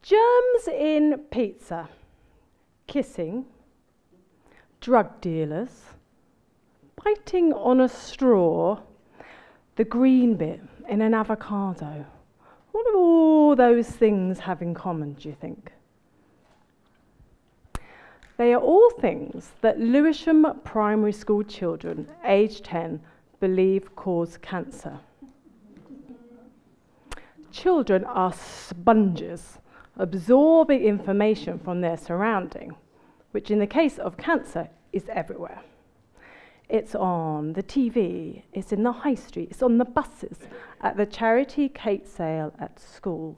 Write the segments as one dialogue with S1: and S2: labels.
S1: Germs in pizza, kissing, drug dealers, biting on a straw, the green bit in an avocado. What do all those things have in common, do you think? They are all things that Lewisham primary school children, aged 10, believe cause cancer. Children are sponges, absorbing information from their surrounding, which in the case of cancer is everywhere. It's on the TV, it's in the high street, it's on the buses, at the charity cake sale at school.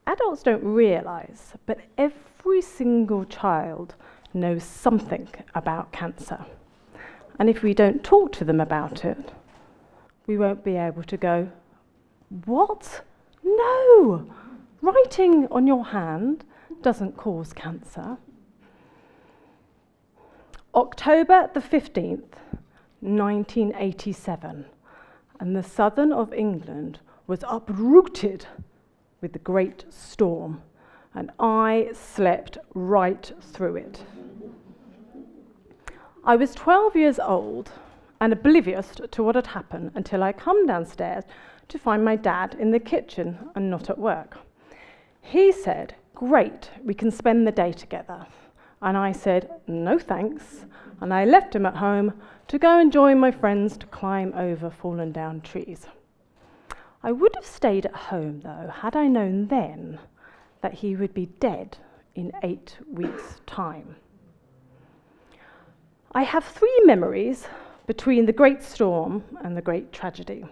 S1: Adults don't realise, but every single child knows something about cancer. And if we don't talk to them about it, we won't be able to go, "What? No! Writing on your hand doesn't cause cancer." October the 15th, 1987, and the southern of England was uprooted with the great storm, and I slept right through it. I was 12 years old and oblivious to what had happened until I come downstairs to find my dad in the kitchen and not at work. He said, "Great, we can spend the day together." And I said, "No thanks," and I left him at home to go and join my friends to climb over fallen down trees. I would have stayed at home, though, had I known then that he would be dead in 8 weeks' time. I have 3 memories between the great storm and the great tragedy.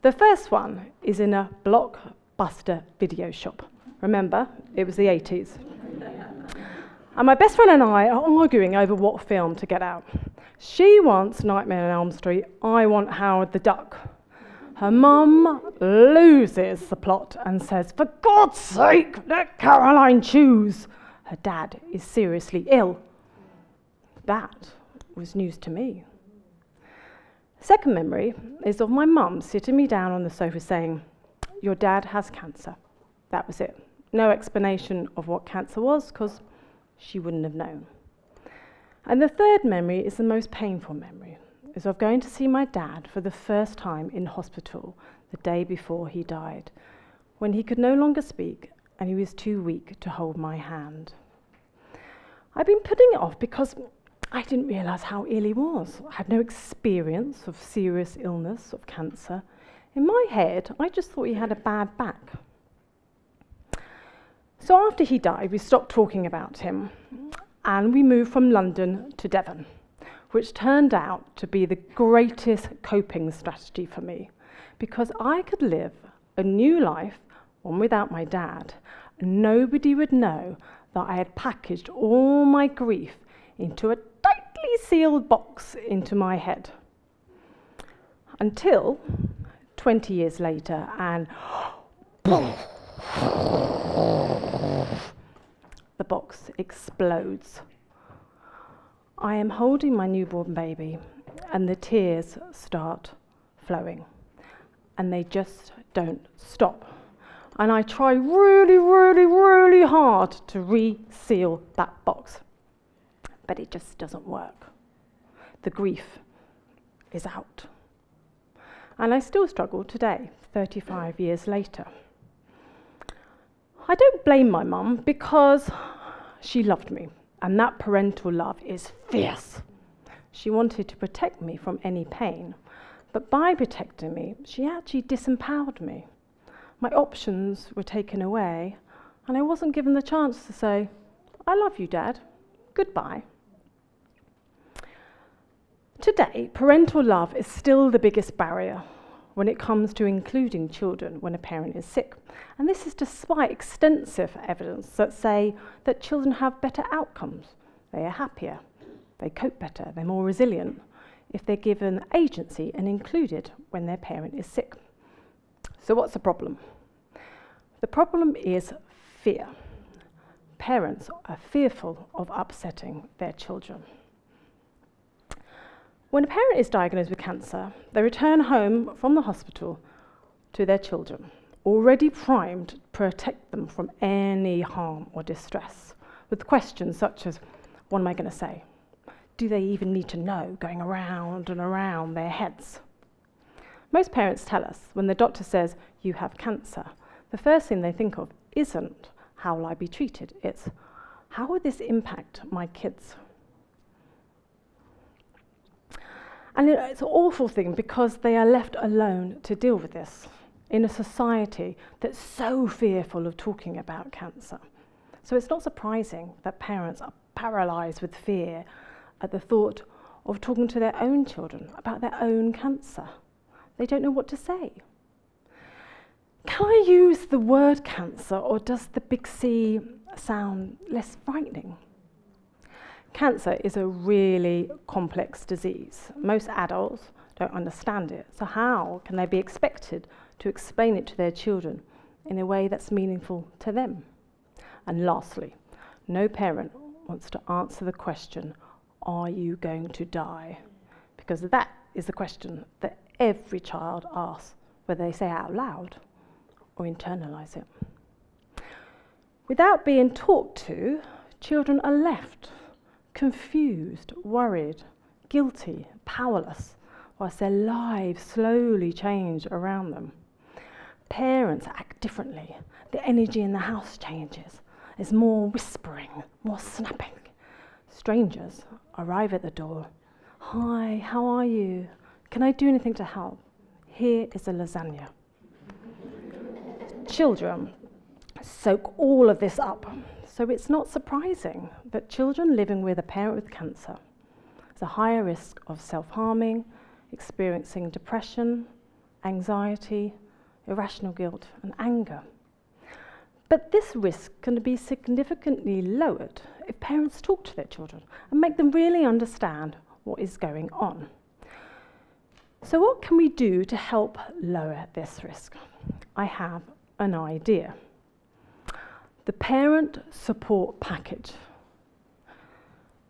S1: The first one is in a blockbuster video shop. Remember, it was the 80s. And my best friend and I are arguing over what film to get out. She wants Nightmare on Elm Street, I want Howard the Duck. Her mum loses the plot and says, "For God's sake, let Caroline choose." Her dad is seriously ill. That was news to me. Second memory is of my mum sitting me down on the sofa saying, "Your dad has cancer." That was it. No explanation of what cancer was, because she wouldn't have known. And the third memory is the most painful memory, is of going to see my dad for the first time in hospital the day before he died, when he could no longer speak and he was too weak to hold my hand. I've been putting it off because I didn't realise how ill he was. I had no experience of serious illness, of cancer. In my head, I just thought he had a bad back. So after he died, we stopped talking about him, and we moved from London to Devon, which turned out to be the greatest coping strategy for me, because I could live a new life, one without my dad, and nobody would know that I had packaged all my grief into a tightly sealed box into my head. Until 20 years later, and the box explodes. I am holding my newborn baby, and the tears start flowing, and they just don't stop. And I try really, really, really hard to reseal that box, but it just doesn't work. The grief is out. And I still struggle today, 35 years later. I don't blame my mum, because she loved me, and that parental love is fierce. She wanted to protect me from any pain, but by protecting me, she actually disempowered me. My options were taken away, and I wasn't given the chance to say, "I love you, Dad. Goodbye." Today, parental love is still the biggest barrier when it comes to including children when a parent is sick. And this is despite extensive evidence that say that children have better outcomes. They are happier, they cope better, they're more resilient if they're given agency and included when their parent is sick. So what's the problem? The problem is fear. Parents are fearful of upsetting their children. When a parent is diagnosed with cancer, they return home from the hospital to their children, already primed to protect them from any harm or distress, with questions such as, what am I going to say? Do they even need to know, going around and around their heads? Most parents tell us when the doctor says, you have cancer, the first thing they think of isn't, how will I be treated? It's, how will this impact my kids? And it's an awful thing because they are left alone to deal with this in a society that's so fearful of talking about cancer. So it's not surprising that parents are paralysed with fear at the thought of talking to their own children about their own cancer. They don't know what to say. Can I use the word cancer, or does the big C sound less frightening? Cancer is a really complex disease. Most adults don't understand it, so how can they be expected to explain it to their children in a way that's meaningful to them? And lastly, no parent wants to answer the question, are you going to die? Because that is the question that every child asks, whether they say it out loud or internalise it. Without being talked to, children are left confused, worried, guilty, powerless, whilst their lives slowly change around them. Parents act differently. The energy in the house changes. There's more whispering, more snapping. Strangers arrive at the door. Hi, how are you? Can I do anything to help? Here is a lasagna. Children soak all of this up, so it's not surprising that children living with a parent with cancer has a higher risk of self-harming, experiencing depression, anxiety, irrational guilt, and anger. But this risk can be significantly lowered if parents talk to their children and make them really understand what is going on. So what can we do to help lower this risk? I have an idea. The parent support package.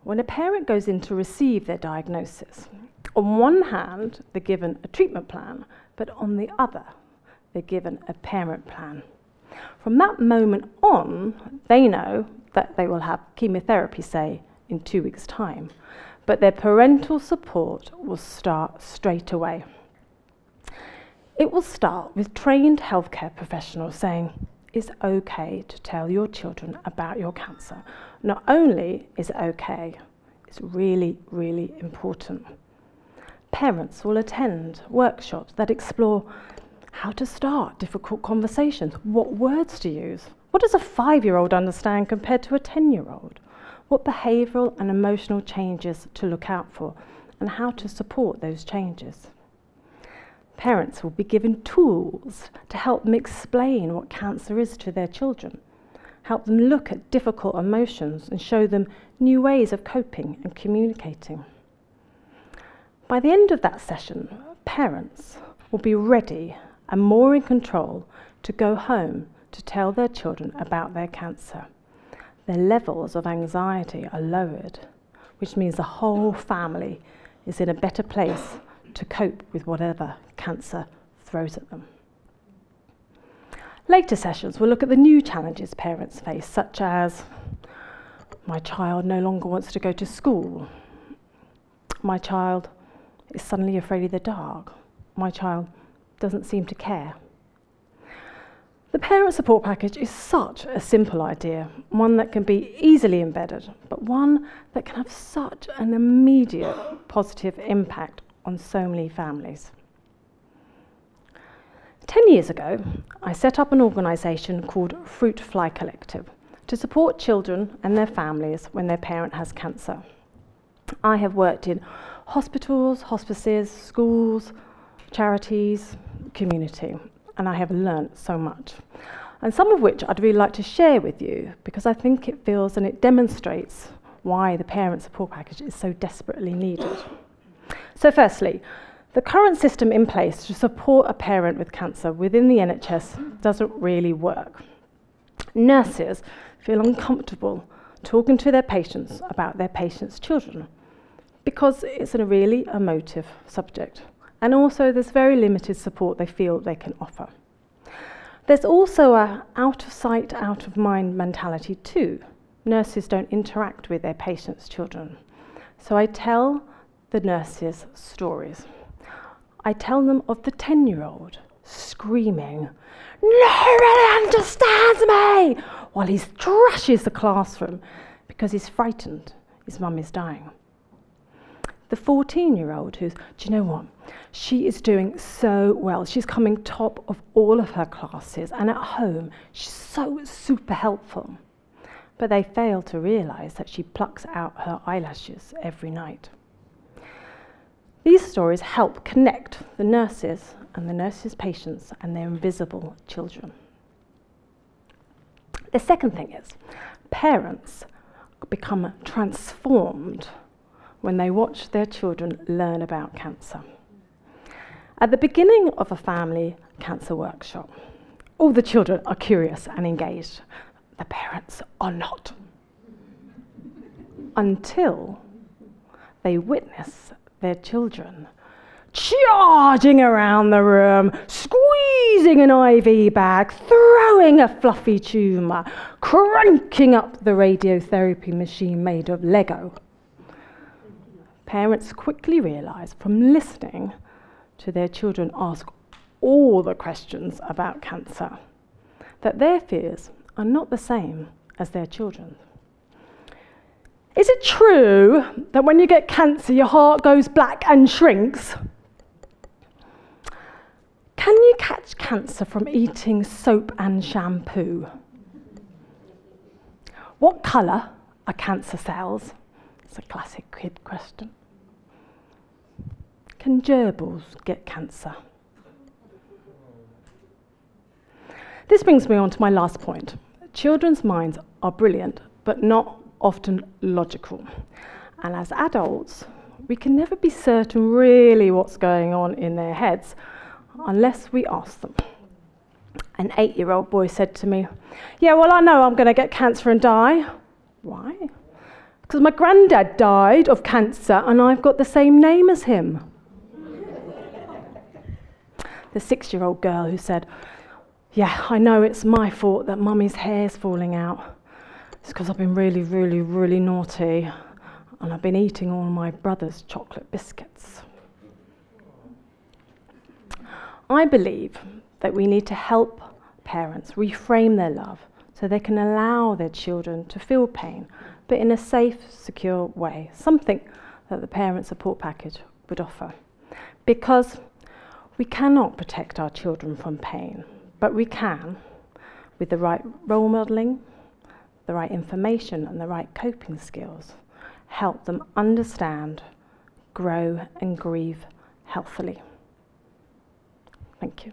S1: When a parent goes in to receive their diagnosis, on one hand, they're given a treatment plan, but on the other, they're given a parent plan. From that moment on, they know that they will have chemotherapy, say, in 2 weeks' time, but their parental support will start straight away. It will start with trained healthcare professionals saying, it's okay to tell your children about your cancer. Not only is it okay, it's really, really important. Parents will attend workshops that explore how to start difficult conversations, what words to use. What does a 5-year-old understand compared to a 10-year-old? What behavioural and emotional changes to look out for, and how to support those changes. Parents will be given tools to help them explain what cancer is to their children, help them look at difficult emotions and show them new ways of coping and communicating. By the end of that session, parents will be ready and more in control to go home to tell their children about their cancer. Their levels of anxiety are lowered, which means the whole family is in a better place to cope with whatever cancer throws at them. Later sessions will look at the new challenges parents face, such as, my child no longer wants to go to school. My child is suddenly afraid of the dark. My child doesn't seem to care. The parent support package is such a simple idea, one that can be easily embedded, but one that can have such an immediate positive impact on so many families. 10 years ago, I set up an organisation called Fruit Fly Collective to support children and their families when their parent has cancer. I have worked in hospitals, hospices, schools, charities, community, and I have learnt so much, and some of which I'd really like to share with you because I think it feels and it demonstrates why the parent support package is so desperately needed. So firstly, the current system in place to support a parent with cancer within the NHS doesn't really work. Nurses feel uncomfortable talking to their patients about their patients' children because it's a really emotive subject. And also there's very limited support they feel they can offer. There's also a out of sight, out of mind mentality too. Nurses don't interact with their patients' children. So I tell the nurses stories. I tell them of the 10-year-old screaming, "Nobody understands me!" while he trashes the classroom because he's frightened his mum is dying. The 14-year-old who's, do you know what? She is doing so well. She's coming top of all of her classes, and at home, she's so super helpful. But they fail to realise that she plucks out her eyelashes every night. These stories help connect the nurses and the nurses' patients and their invisible children. The second thing is, parents become transformed when they watch their children learn about cancer. At the beginning of a family cancer workshop, all the children are curious and engaged. The parents are not. Until they witness their children charging around the room, squeezing an IV bag, throwing a fluffy tumour, cranking up the radiotherapy machine made of Lego. Parents quickly realise from listening to their children ask all the questions about cancer that their fears are not the same as their children's. Is it true that when you get cancer, your heart goes black and shrinks? Can you catch cancer from eating soap and shampoo? What colour are cancer cells? It's a classic kid question. Can gerbils get cancer? This brings me on to my last point. Children's minds are brilliant, but not often logical. And as adults, we can never be certain really what's going on in their heads unless we ask them. An 8-year-old boy said to me, "Yeah, well, I know I'm going to get cancer and die." "Why?" "Because my granddad died of cancer and I've got the same name as him." The 6-year-old girl who said, "Yeah, I know it's my fault that mummy's hair's falling out. It's because I've been really, really, really naughty and I've been eating all my brother's chocolate biscuits." I believe that we need to help parents reframe their love so they can allow their children to feel pain, but in a safe, secure way, something that the parent support package would offer. Because we cannot protect our children from pain, but we can, with the right role modelling, the right information and the right coping skills, help them understand, grow and grieve healthily. Thank you.